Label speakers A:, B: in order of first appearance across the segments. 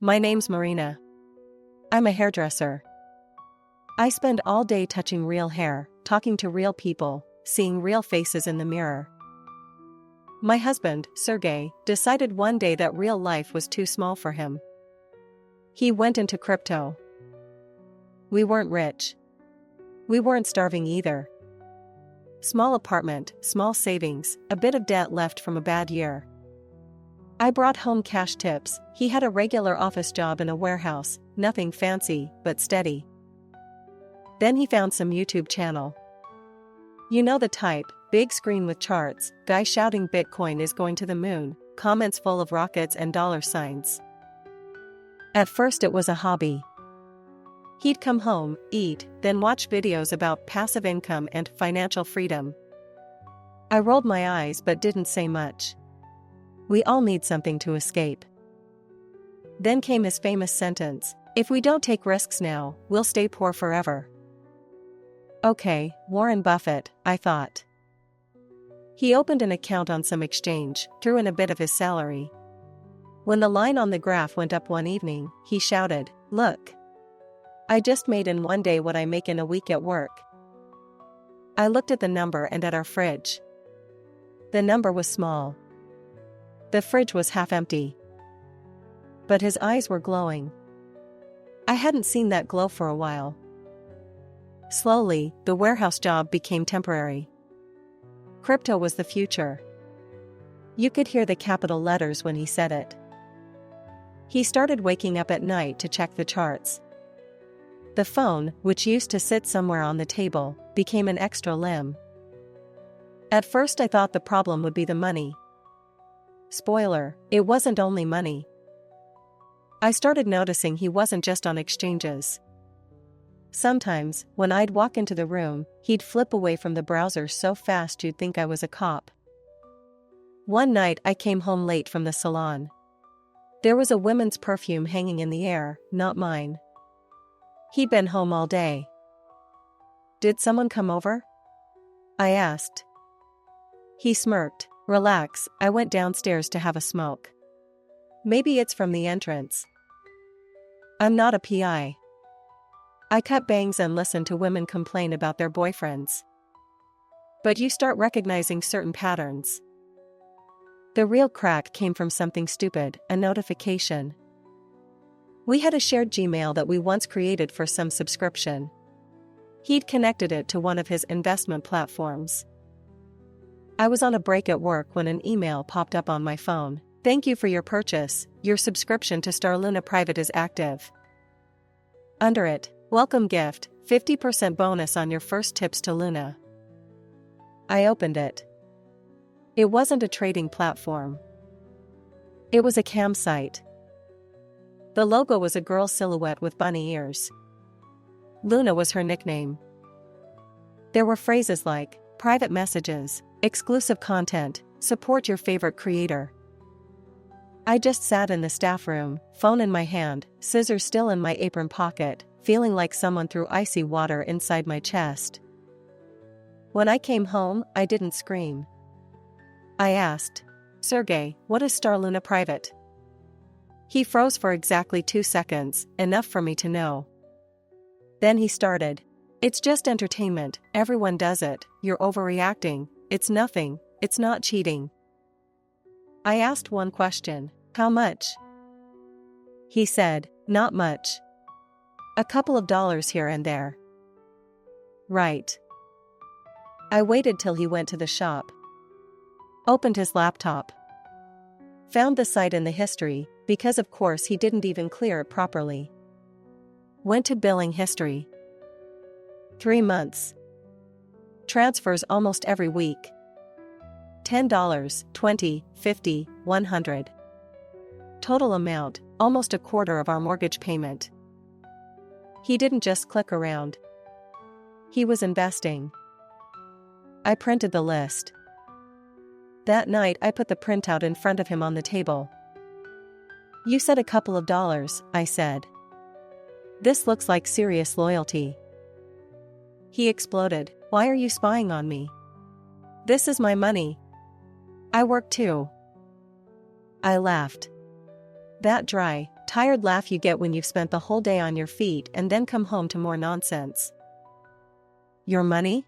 A: My name's Marina. I'm a hairdresser. I spend all day touching real hair, talking to real people, seeing real faces in the mirror. My husband, Sergey, decided one day that real life was too small for him. He went into crypto. We weren't rich. We weren't starving either. Small apartment, small savings, a bit of debt left from a bad year. I brought home cash tips. He had a regular office job in a warehouse, nothing fancy, but steady. Then he found some YouTube channel. You know the type, big screen with charts, guy shouting Bitcoin is going to the moon, comments full of rockets and dollar signs. At first it was a hobby. He'd come home, eat, then watch videos about passive income and financial freedom. I rolled my eyes but didn't say much. We all need something to escape. Then came his famous sentence, if we don't take risks now, we'll stay poor forever. Okay, Warren Buffett, I thought. He opened an account on some exchange, threw in a bit of his salary. When the line on the graph went up one evening, he shouted, "Look! I just made in one day what I make in a week at work." I looked at the number and at our fridge. The number was small. The fridge was half empty. But his eyes were glowing. I hadn't seen that glow for a while. Slowly, the warehouse job became temporary. Crypto was the future. You could hear the capital letters when he said it. He started waking up at night to check the charts. The phone, which used to sit somewhere on the table, became an extra limb. At first I thought the problem would be the money. Spoiler, it wasn't only money. I started noticing he wasn't just on exchanges. Sometimes, when I'd walk into the room, he'd flip away from the browser so fast you'd think I was a cop. One night I came home late from the salon. There was a women's perfume hanging in the air, not mine. He'd been home all day. Did someone come over? I asked. He smirked. Relax, I went downstairs to have a smoke. Maybe it's from the entrance. I'm not a PI. I cut bangs and listen to women complain about their boyfriends. But you start recognizing certain patterns. The real crack came from something stupid, a notification. We had a shared Gmail that we once created for some subscription. He'd connected it to one of his investment platforms. I was on a break at work when an email popped up on my phone. Thank you for your purchase. Your subscription to Starluna Private is active. Under it, welcome gift, 50% bonus on your first tips to Luna. I opened it. It wasn't a trading platform. It was a cam site. The logo was a girl silhouette with bunny ears. Luna was her nickname. There were phrases like, private messages, exclusive content, support your favorite creator. I just sat in the staff room, phone in my hand, scissors still in my apron pocket, feeling like someone threw icy water inside my chest. When I came home, I didn't scream. I asked, Sergey, what is Starluna Private? He froze for exactly 2 seconds, enough for me to know. Then he started. It's just entertainment, everyone does it, you're overreacting, it's nothing, it's not cheating. I asked one question, how much? He said, not much. A couple of dollars here and there. Right. I waited till he went to the shop. Opened his laptop. Found the site in the history, because of course he didn't even clear it properly. Went to billing history. 3 months. Transfers almost every week. $10, $20, $50, $100. Total amount, almost a quarter of our mortgage payment. He didn't just click around. He was investing. I printed the list. That night I put the printout in front of him on the table. You said a couple of dollars, I said. This looks like serious loyalty. He exploded. Why are you spying on me? This is my money. I work too. I laughed. That dry, tired laugh you get when you've spent the whole day on your feet and then come home to more nonsense. Your money?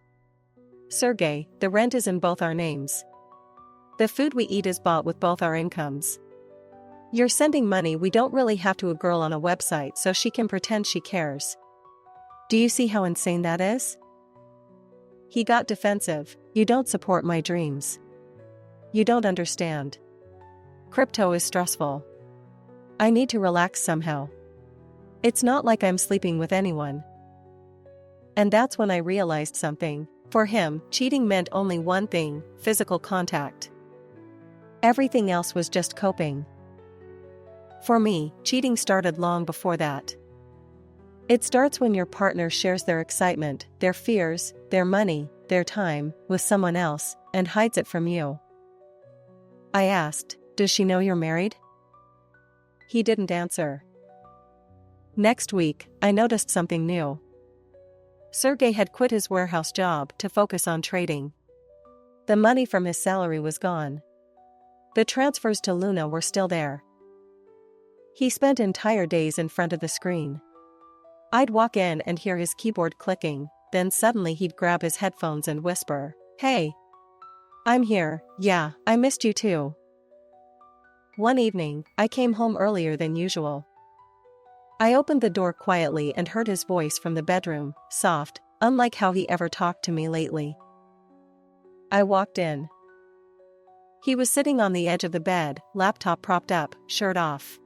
A: Sergey, the rent is in both our names. The food we eat is bought with both our incomes. You're sending money we don't really have to a girl on a website so she can pretend she cares. Do you see how insane that is? He got defensive. You don't support my dreams. You don't understand. Crypto is stressful. I need to relax somehow. It's not like I'm sleeping with anyone. And that's when I realized something. For him, cheating meant only one thing: physical contact. Everything else was just coping. For me, cheating started long before that. It starts when your partner shares their excitement, their fears, their money, their time, with someone else, and hides it from you. I asked, "Does she know you're married?" He didn't answer. Next week, I noticed something new. Sergey had quit his warehouse job to focus on trading. The money from his salary was gone. The transfers to Luna were still there. He spent entire days in front of the screen. I'd walk in and hear his keyboard clicking, then suddenly he'd grab his headphones and whisper, "Hey! I'm here, yeah, I missed you too." One evening, I came home earlier than usual. I opened the door quietly and heard his voice from the bedroom, soft, unlike how he ever talked to me lately. I walked in. He was sitting on the edge of the bed, laptop propped up, shirt off.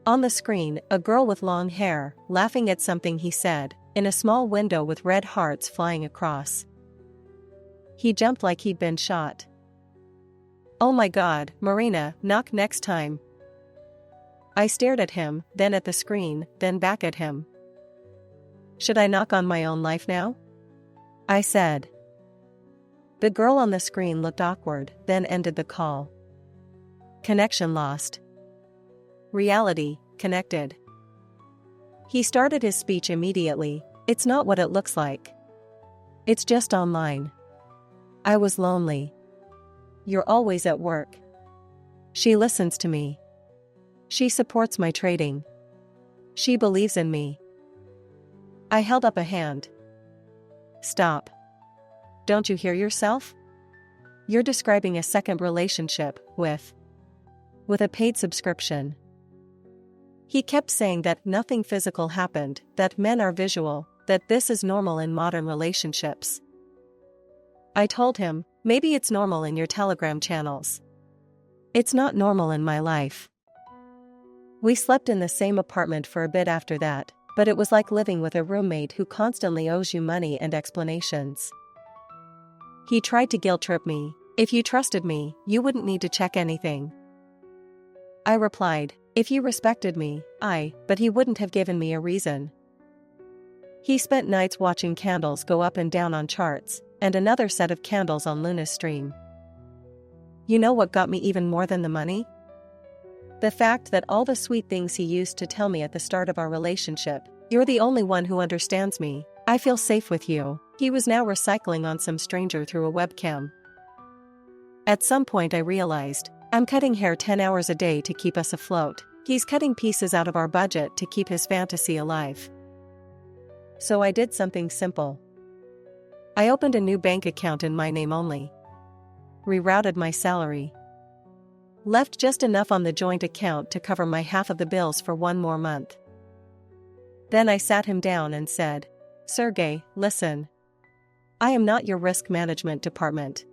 A: On the screen, a girl with long hair, laughing at something he said, in a small window with red hearts flying across. He jumped like he'd been shot. "Oh my God, Marina, knock next time." I stared at him, then at the screen, then back at him. "Should I knock on my own life now?" I said. The girl on the screen looked awkward, then ended the call. Connection lost. Reality, connected. He started his speech immediately. "It's not what it looks like. It's just online. I was lonely. You're always at work. She listens to me. She supports my trading. She believes in me." I held up a hand. "Stop. Don't you hear yourself? You're describing a second relationship with a paid subscription." He kept saying that nothing physical happened, that men are visual, that this is normal in modern relationships. I told him, "Maybe it's normal in your Telegram channels. It's not normal in my life." We slept in the same apartment for a bit after that, but it was like living with a roommate who constantly owes you money and explanations. He tried to guilt-trip me. "If you trusted me, you wouldn't need to check anything." I replied, "If you respected me, but he wouldn't have given me a reason." He spent nights watching candles go up and down on charts, and another set of candles on Luna's stream. You know what got me even more than the money? The fact that all the sweet things he used to tell me at the start of our relationship, "You're the only one who understands me. I feel safe with you," he was now recycling on some stranger through a webcam. At some point I realized, I'm cutting hair 10 hours a day to keep us afloat. He's cutting pieces out of our budget to keep his fantasy alive. So I did something simple. I opened a new bank account in my name only. Rerouted my salary. Left just enough on the joint account to cover my half of the bills for one more month. Then I sat him down and said, "Sergey, listen. I am not your risk management department.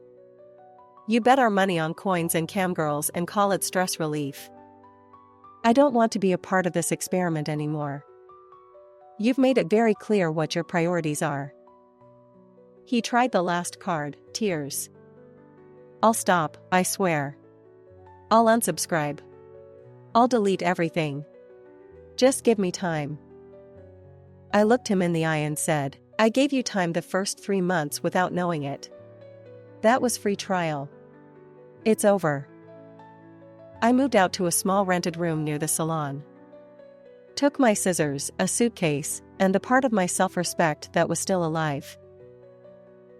A: You bet our money on coins and camgirls and call it stress relief. I don't want to be a part of this experiment anymore. You've made it very clear what your priorities are." He tried the last card, tears. "I'll stop, I swear. I'll unsubscribe. I'll delete everything. Just give me time." I looked him in the eye and said, "I gave you time the first 3 months without knowing it. That was free trial. It's over." I moved out to a small rented room near the salon. Took my scissors, a suitcase, and the part of my self-respect that was still alive.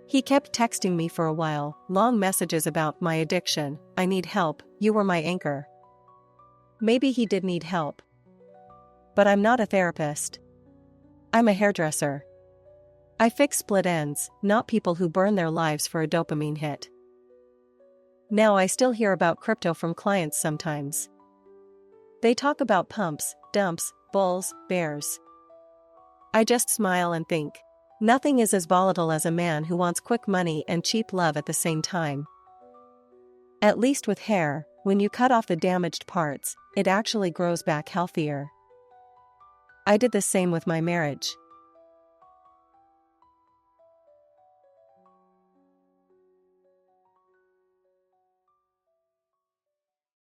A: He kept texting me for a while, long messages about my addiction, "I need help, you were my anchor." Maybe he did need help, But I'm not a therapist. I'm a hairdresser. I fix split ends, not people who burn their lives for a dopamine hit. Now I still hear about crypto from clients sometimes. They talk about pumps, dumps, bulls, bears. I just smile and think, nothing is as volatile as a man who wants quick money and cheap love at the same time. At least with hair, when you cut off the damaged parts, it actually grows back healthier. I did the same with my marriage.